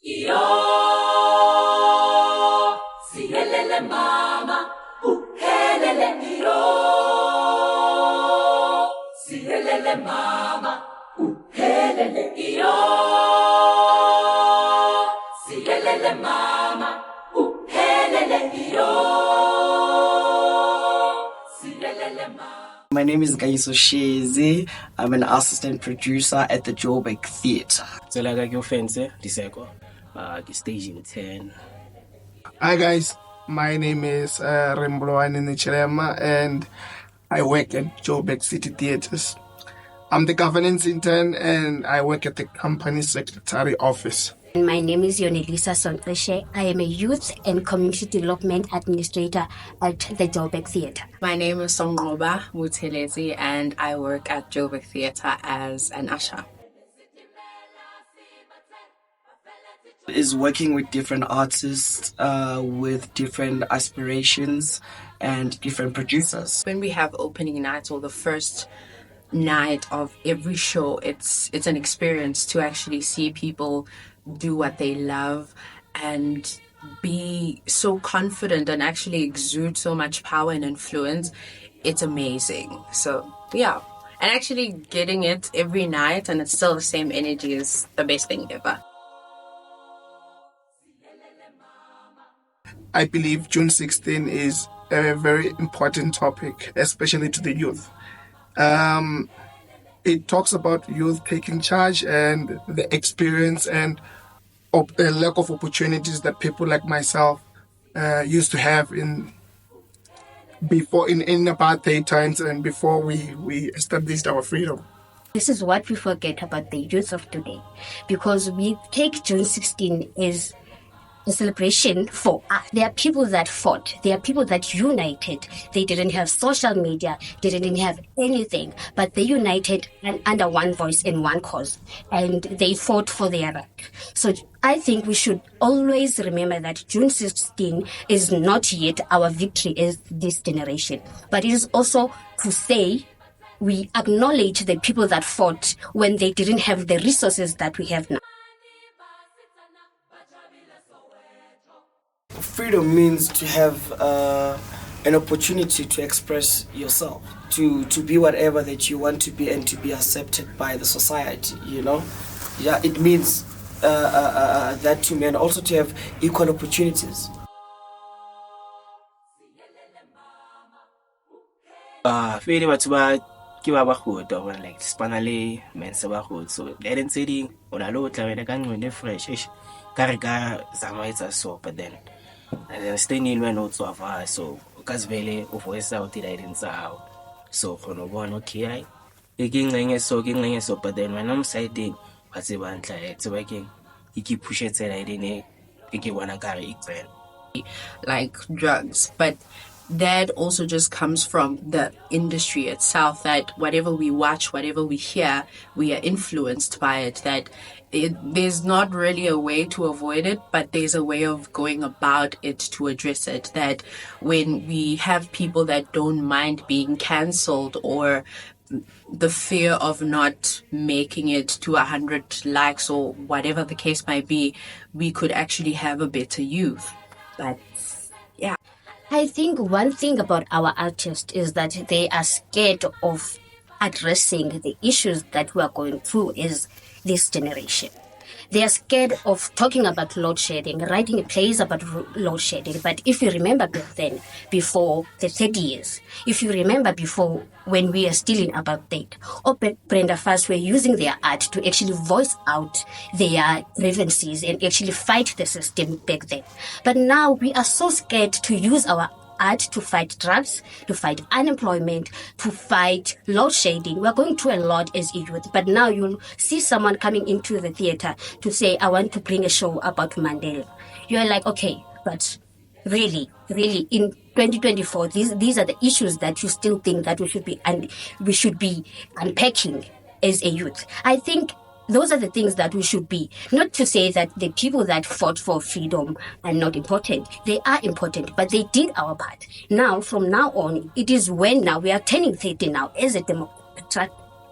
Yo, siyelele mama, uhelele yo. Siyelele mama, uhelele yo. Siyelele mama, uhelele yo. Siyelele mama. My name is Gaiso Shezi. I'm an assistant producer at the Joburg Theatre. Station 10. Hi guys, my name is Rembloani Nichilema and I work at Joburg City Theatres. I'm the governance intern and I work at the company secretary office. My name is Yonelisa Sontreshe. I am a youth and community development administrator at the Joburg Theatre. My name is Songoba Mutelezi and I work at Joburg Theatre as an usher. Is working with different artists with different aspirations and different producers. When we have opening nights or the first night of every show, it's an experience to actually see people do what they love and be so confident and actually exude so much power and influence. It's amazing. So yeah, and actually getting it every night and it's still the same energy is the best thing ever. I believe June 16 is a very important topic, especially to the youth. It talks about youth taking charge and the experience and a lack of opportunities that people like myself used to have in apartheid times and before we established our freedom. This is what we forget about the youth of today, because we take June 16 as a celebration for us. There are people that fought. There are people that united. They didn't have social media. They didn't have anything, but they united and under one voice and one cause, and they fought for their right. So I think we should always remember that June 16 is not yet our victory as this generation, but it is also to say we acknowledge the people that fought when they didn't have the resources that we have now. Freedom means to have an opportunity to express yourself, to be whatever that you want to be and to be accepted by the society, you know? Yeah, it means that to me, and also to have equal opportunities. Fele batho ba ke ba bagodi or like spanale men se bagodi, so le entse ona lo tla wena ka ngwene fresh ka re ka zamaitsa so, but then stay in when no tswa so ukazivele uvoice out ila tsa so khona bona okay ke ngenge so, but then when I'm siding ba tseba ntla tseba ke ke pushetsela ine ke bona ka re like drugs, but that also just comes from the industry itself, that whatever we watch, whatever we hear, we are influenced by it, that there's not really a way to avoid it, but there's a way of going about it to address it. That when we have people that don't mind being cancelled or the fear of not making it to 100 likes or whatever the case might be, we could actually have a better youth. But yeah. I think one thing about our artists is that they are scared of addressing the issues that we are going through as this generation. They are scared of talking about load shedding, writing plays about load shedding. But if you remember back then, before the 30 years, if you remember before when we are still in apartheid, Brenda Fast were using their art to actually voice out their grievances and actually fight the system back then. But now we are so scared to use our art to fight drugs, to fight unemployment, to fight load shedding. We're going through a lot as a youth, but now you'll see someone coming into the theater to say, I want to bring a show about Mandela. You're like, okay, but really, in 2024, these are the issues that you still think that we should be unpacking as a youth. I think those are the things that we should be. Not to say that the people that fought for freedom are not important. They are important, but they did our part. Now, from now on, it is when now we are turning 30 now as a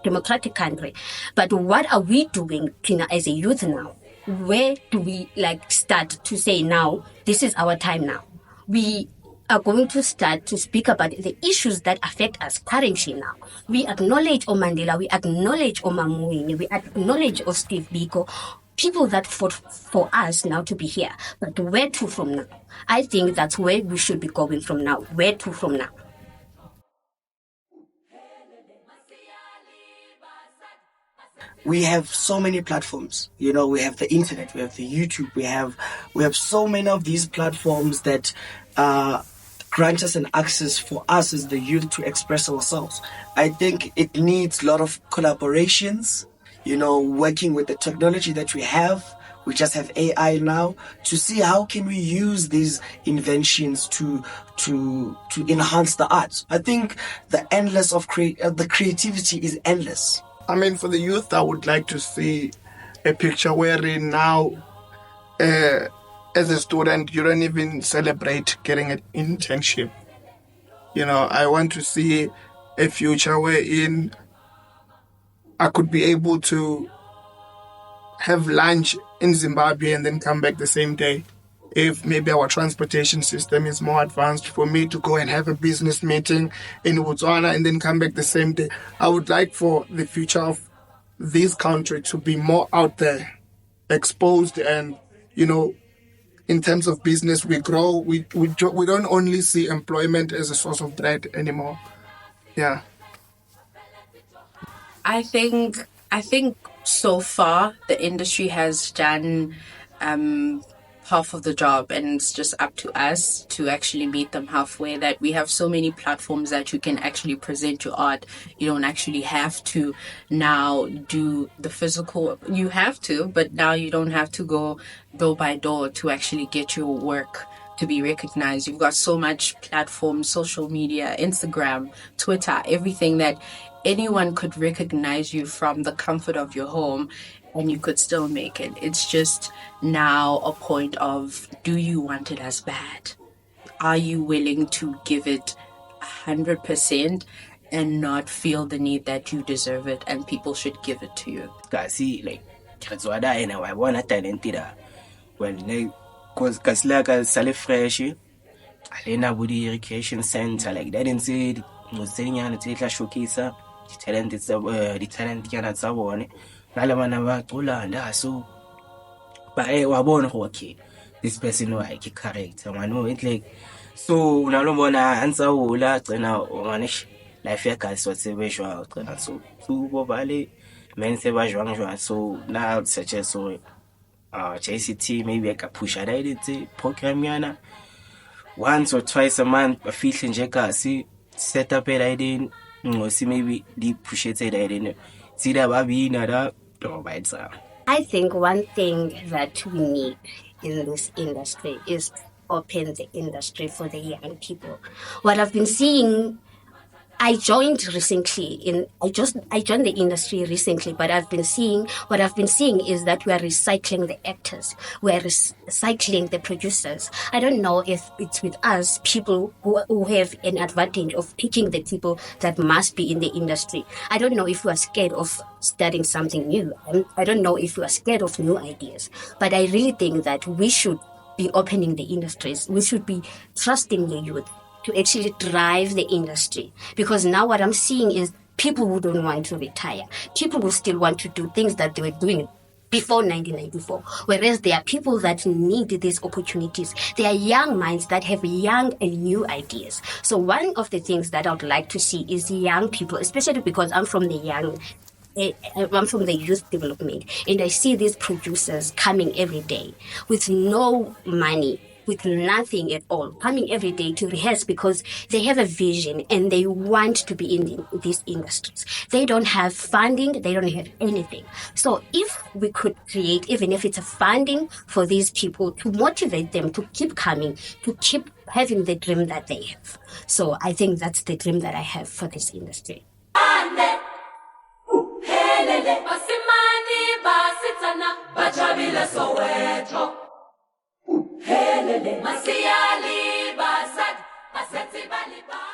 democratic country. But what are we doing, Tina, as a youth now? where do we start to say now, this is our time now? We are going to start to speak about the issues that affect us currently now. We acknowledge Mandela, we acknowledge Muini, we acknowledge Steve Biko, people that fought for us now to be here. But where to from now? I think that's where we should be going from now. Where to from now? We have so many platforms. You know, we have the internet, we have the YouTube, we have so many of these platforms that grant us an access for us as the youth to express ourselves. I think it needs a lot of collaborations, you know, working with the technology that we have. We just have AI now to see how can we use these inventions to enhance the arts. I think the endless of the creativity is endless. I mean, for the youth, I would like to see a picture wherein now, as a student, you don't even celebrate getting an internship. You know, I want to see a future wherein I could be able to have lunch in Zimbabwe and then come back the same day. If maybe our transportation system is more advanced, for me to go and have a business meeting in Botswana and then come back the same day. I would like for the future of this country to be more out there, exposed, and, you know, in terms of business, we grow. We don't only see employment as a source of bread anymore. Yeah. I think so far the industry has done half of the job, and it's just up to us to actually meet them halfway. That we have so many platforms that you can actually present your art. You don't actually have to now do the physical. You have to, but now you don't have to go door by door to actually get your work to be recognized. You've got so much platforms, social media, Instagram, Twitter, everything that anyone could recognize you from the comfort of your home, and you could still make it. It's just now a point of, do you want it as bad? Are you willing to give it 100% and not feel the need that you deserve it and people should give it to you? Kasi like Katswada and I want a talented. Well, like, cause like I sale fresh, Alena Budi Recreation Center, like that inside, was saying and take showcase the talent is the talent can at someone. Nalamana Tula and so but I was born okay. This person know I correct. I know it like so Nalomona answer Ula Trena Manish Life Yakas whatsoever so Bobale men say so now such as so JCT maybe I can push a identity program yana once or twice a month a feeling jeka see set up a idea or see maybe deep push it idea see that baby nada or by I think one thing that we need in this industry is open the industry for the young people. What I've been seeing, I joined the industry recently, but what I've been seeing is that we are recycling the actors, we are recycling the producers. I don't know if it's with us, people who have an advantage of picking the people that must be in the industry. I don't know if we are scared of starting something new. I don't know if we are scared of new ideas, but I really think that we should be opening the industries. We should be trusting the youth to actually drive the industry. Because now what I'm seeing is people who don't want to retire, people who still want to do things that they were doing before 1994. Whereas there are people that need these opportunities. There are young minds that have young and new ideas. So one of the things that I would like to see is young people, especially because I'm from the youth development, and I see these producers coming every day with no money, with nothing at all, coming every day to rehearse because they have a vision and they want to be in these industries. They don't have funding, they don't have anything. So if we could create, even if it's a funding for these people, to motivate them to keep coming, to keep having the dream that they have. So I think that's the dream that I have for this industry. Bajabila Soweto. Helele, Masiali, Basad, Basati Baliba.